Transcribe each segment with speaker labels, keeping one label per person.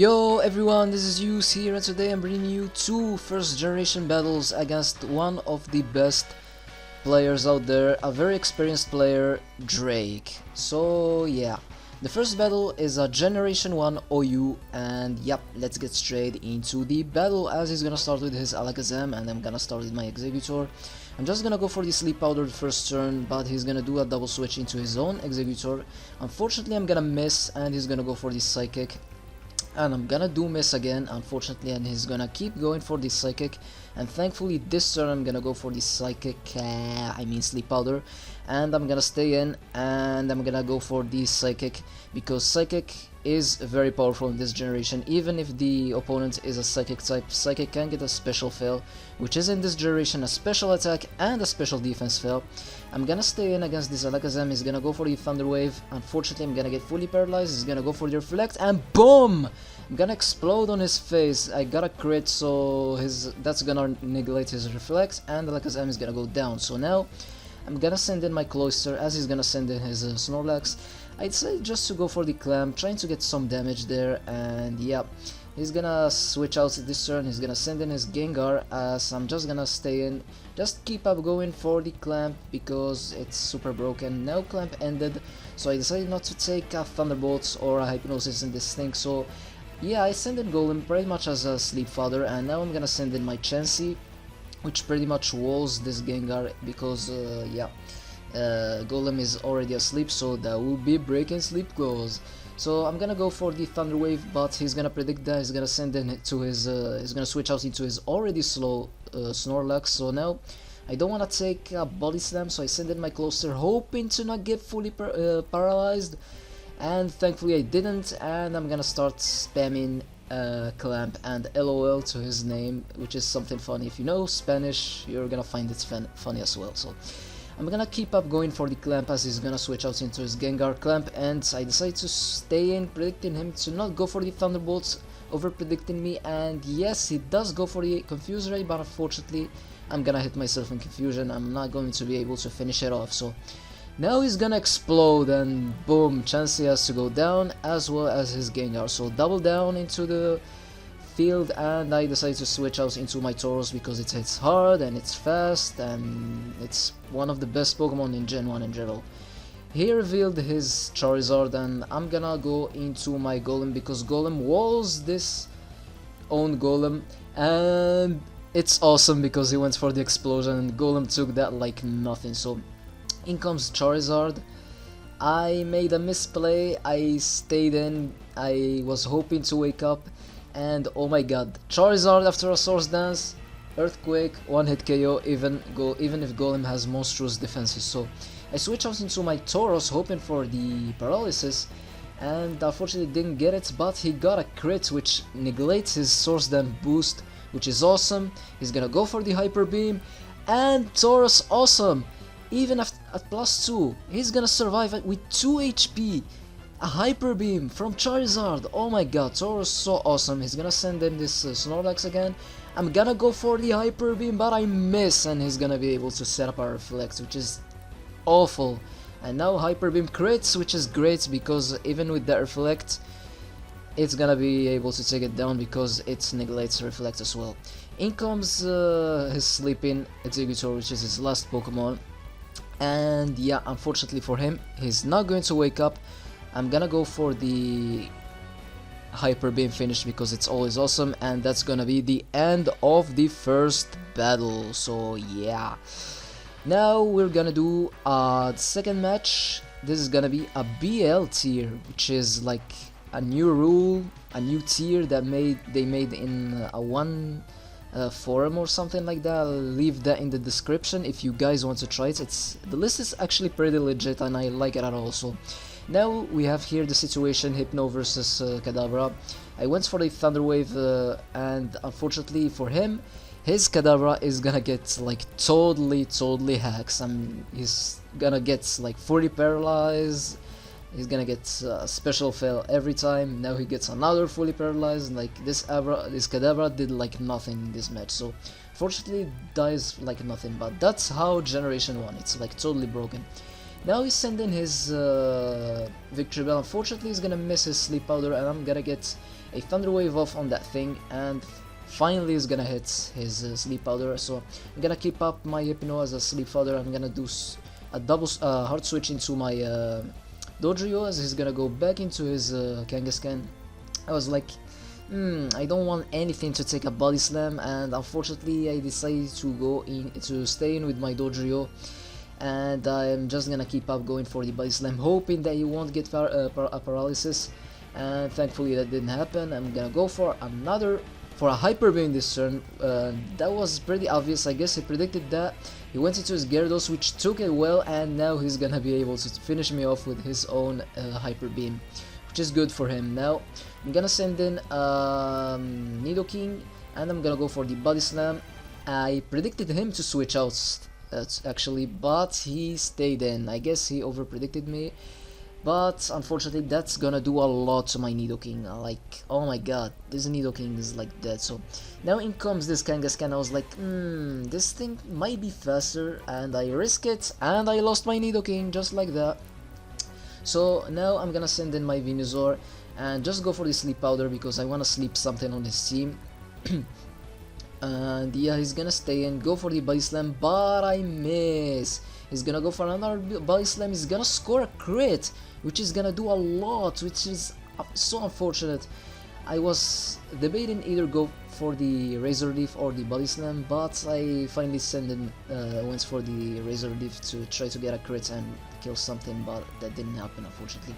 Speaker 1: Yo everyone, this is Yus here, and today I'm bringing you two first generation battles against one of the best players out there, a very experienced player, Drake. So yeah, the first battle is a generation 1 OU, and yep, let's get straight into the battle as he's gonna start with his Alakazam and I'm gonna start with my Executor. I'm just gonna go for the Sleep Powder the first turn, but he's gonna do a double switch into his own Executor. Unfortunately I'm gonna miss and he's gonna go for the Psychic. And I'm gonna do miss again, unfortunately, and he's gonna keep going for the Psychic, and thankfully this turn I'm gonna go for the Psychic, Sleep Powder, and I'm gonna stay in and I'm gonna go for the Psychic because Psychic is very powerful in this generation. Even if the opponent is a Psychic type, Psychic can get a special fail, which is in this generation a special attack and a special defense fail. I'm gonna stay in against this Alakazam. He's gonna go for the Thunder Wave. Unfortunately, I'm gonna get fully paralyzed. He's gonna go for the Reflect, and boom! I'm gonna explode on his face. I got a crit, so that's gonna negate his Reflect, and the Alakazam is gonna go down. So now, I'm gonna send in my Cloyster as he's gonna send in his Snorlax. I'd say just to go for the Clam, trying to get some damage there, and yeah. He's gonna switch out this turn, he's gonna send in his Gengar, as I'm just gonna stay in, just keep up going for the Clamp because it's super broken. Now Clamp ended, so I decided not to take a Thunderbolt or a Hypnosis in this thing, so yeah, I send in Golem pretty much as a Sleep Father, and now I'm gonna send in my Chansey, which pretty much walls this Gengar because Golem is already asleep, so that will be breaking sleep clause. So I'm gonna go for the Thunder Wave, but he's gonna predict that he's gonna send in to his he's gonna switch out into his already slow Snorlax. So now I don't wanna take a Body Slam, so I send in my Cloyster, hoping to not get fully paralyzed, and thankfully I didn't. And I'm gonna start spamming Clamp and LOL to his name, which is something funny. If you know Spanish, you're gonna find it funny as well. So I'm gonna keep up going for the Clamp as he's gonna switch out into his Gengar. Clamp, and I decide to stay in, predicting him to not go for the Thunderbolts, over predicting me, and yes, he does go for the Confuse Ray, but unfortunately I'm gonna hit myself in Confusion. I'm not going to be able to finish it off, so now he's gonna explode, and boom, Chansey has to go down as well as his Gengar, so double down into the field, and I decided to switch out into my Tauros because it hits hard and it's fast and it's one of the best Pokemon in Gen 1 in general. He revealed his Charizard, and I'm gonna go into my Golem because Golem walls this own Golem, and it's awesome because he went for the explosion and Golem took that like nothing. So in comes Charizard. I made a misplay, I stayed in, I was hoping to wake up, and oh my god, Charizard after a Source Dance, Earthquake, one hit KO, even if Golem has monstrous defenses. So I switch out into my Tauros hoping for the Paralysis, and unfortunately didn't get it, but he got a crit which negates his Source Dance boost, which is awesome. He's gonna go for the Hyper Beam, and Tauros, awesome! Even at +2, he's gonna survive with 2 HP. A Hyper Beam from Charizard. Oh my god, Tauros so awesome. He's gonna send in this Snorlax again. I'm gonna go for the Hyper Beam, but I miss, and he's gonna be able to set up a Reflect, which is awful. And now Hyper Beam crits, which is great because even with that Reflect, it's gonna be able to take it down because it neglects Reflect as well. In comes his sleeping Executor, which is his last Pokemon. And yeah, unfortunately for him, he's not going to wake up. I'm gonna go for the Hyper Beam finish because it's always awesome, and that's gonna be the end of the first battle. So yeah, now we're gonna do a second match. This is gonna be a BL tier, which is like a new rule, a new tier that they made in a one forum or something like that. I'll leave that in the description if you guys want to try it. The list is actually pretty legit and I like it at all. So now we have here the situation, Hypno versus Kadabra. I went for the Thunder Wave, and unfortunately for him, his Kadabra is gonna get like totally hacks. He's gonna get like 40 paralyzed. He's gonna get a special fail every time. Now he gets another fully paralyzed. Like this Kadabra did like nothing in this match. So fortunately dies like nothing. But that's how Generation 1. It's like totally broken. Now he's sending his Victory Bell. Unfortunately, he's gonna miss his Sleep Powder, and I'm gonna get a Thunder Wave off on that thing, and finally is gonna hit his Sleep Powder. So I'm gonna keep up my Hypno as a Sleep Powder. I'm gonna do a double hard switch into my Dodrio as he's gonna go back into his Kangaskhan. I was like, I don't want anything to take a Body Slam, and unfortunately I decided to stay in with my Dodrio, and I'm just gonna keep up going for the Body Slam, hoping that he won't get a paralysis, and thankfully that didn't happen. I'm gonna go for a Hyper Beam this turn. That was pretty obvious. I guess he predicted that. He went into his Gyarados, which took it well, and now he's gonna be able to finish me off with his own Hyper Beam, which is good for him. Now I'm gonna send in Nidoking, and I'm gonna go for the Body Slam. I predicted him to switch out actually, but he stayed in. I guess he over predicted me, but unfortunately that's gonna do a lot to my Nidoking. Like, oh my god, this Nidoking is like dead. So now in comes this Kangaskhan. I was like, this thing might be faster, and I risk it, and I lost my Nidoking just like that. So now I'm gonna send in my Venusaur and just go for the Sleep Powder because I wanna sleep something on his team. And yeah, he's gonna stay and go for the Body Slam, but I miss. He's gonna go for another Body Slam. He's gonna score a crit, which is gonna do a lot, which is so unfortunate. I was debating either go for the Razor Leaf or the Body Slam, but I finally went for the Razor Leaf to try to get a crit and kill something, but that didn't happen unfortunately.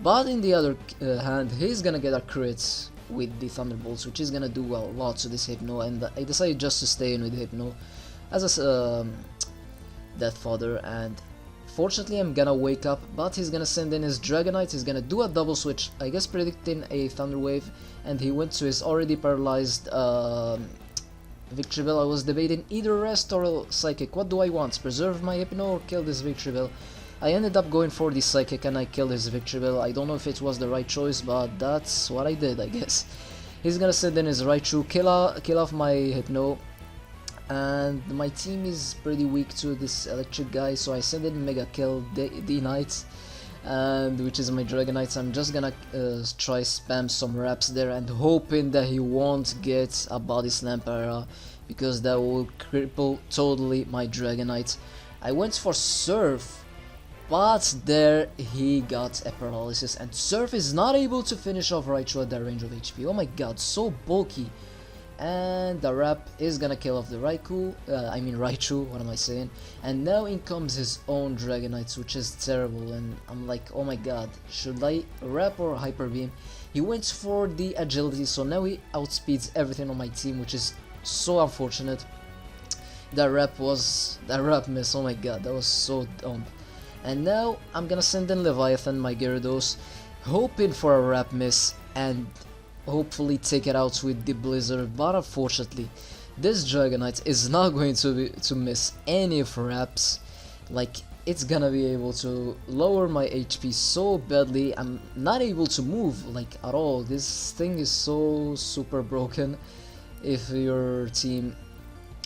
Speaker 1: But in the other hand, he's gonna get a crit with the Thunderbolts, which is gonna do a lot to this Hypno, and I decided just to stay in with Hypno as a Death Fodder, and fortunately I'm gonna wake up, but he's gonna send in his Dragonite. He's gonna do a double switch, I guess predicting a Thunder Wave, and he went to his already paralyzed Victreebel. I was debating either Rest or Psychic. What do I want? Preserve my Hypno or kill this Victreebel? I ended up going for the Psychic and I killed his Victreebel. I don't know if it was the right choice, but that's what I did, I guess. He's gonna send in his Raichu, kill off my Hypno, and my team is pretty weak to this electric guy, so I send in Mega Kill D-Knight, and which is my Dragonite. I'm just gonna try spam some raps there and hoping that he won't get a Body Slam para, because that will cripple totally my Dragonite. I went for Surf, but there he got a paralysis, and Surf is not able to finish off Raichu at that range of HP. Oh my god, so bulky. And the Rap is gonna kill off the Raichu, what am I saying? And now in comes his own Dragonite, which is terrible, and I'm like, oh my god, should I Rap or Hyper Beam? He went for the Agility, so now he outspeeds everything on my team, which is so unfortunate. That Rap miss, oh my god, that was so dumb. And now I'm gonna send in Leviathan, my Gyarados, hoping for a Rap miss and hopefully take it out with the Blizzard, but unfortunately this Dragonite is not going to miss any of Raps. Like, it's gonna be able to lower my HP so badly. I'm not able to move like at all. This thing is so super broken if your team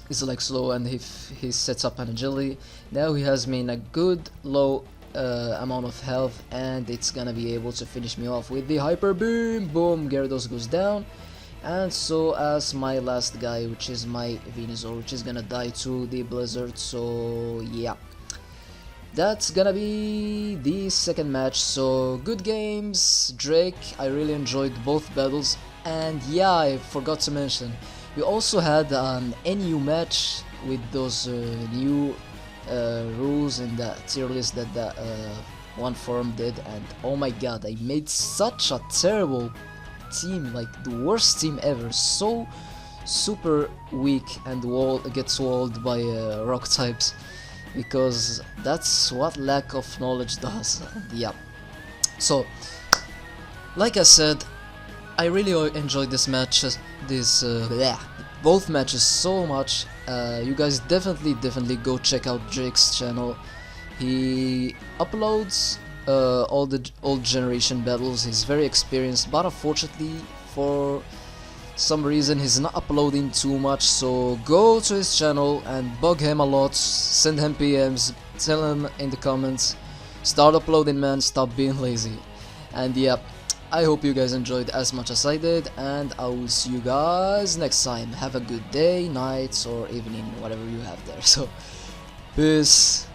Speaker 1: is like slow, and if he sets up an Agility. Now he has me in a good low amount of health, and it's gonna be able to finish me off with the Hyper Beam. Boom, Gyarados goes down, and so as my last guy, which is my Venusaur, which is gonna die to the Blizzard. So yeah, that's gonna be the second match. So good games, Drake. I really enjoyed both battles, and yeah, I forgot to mention, we also had an NU match with those new rules in the tier list that the one forum did, and oh my god, I made such a terrible team, like the worst team ever, so super weak and gets walled by rock types, because that's what lack of knowledge does. Yeah, so like I said, I really enjoyed this match, both matches so much. You guys definitely go check out Drake's channel. He uploads all the old generation battles. He's very experienced, but unfortunately for some reason he's not uploading too much, so go to his channel and bug him a lot, send him PMs, tell him in the comments, start uploading man, stop being lazy. And yeah, I hope you guys enjoyed as much as I did, and I will see you guys next time. Have a good day, night, or evening, whatever you have there. So, peace.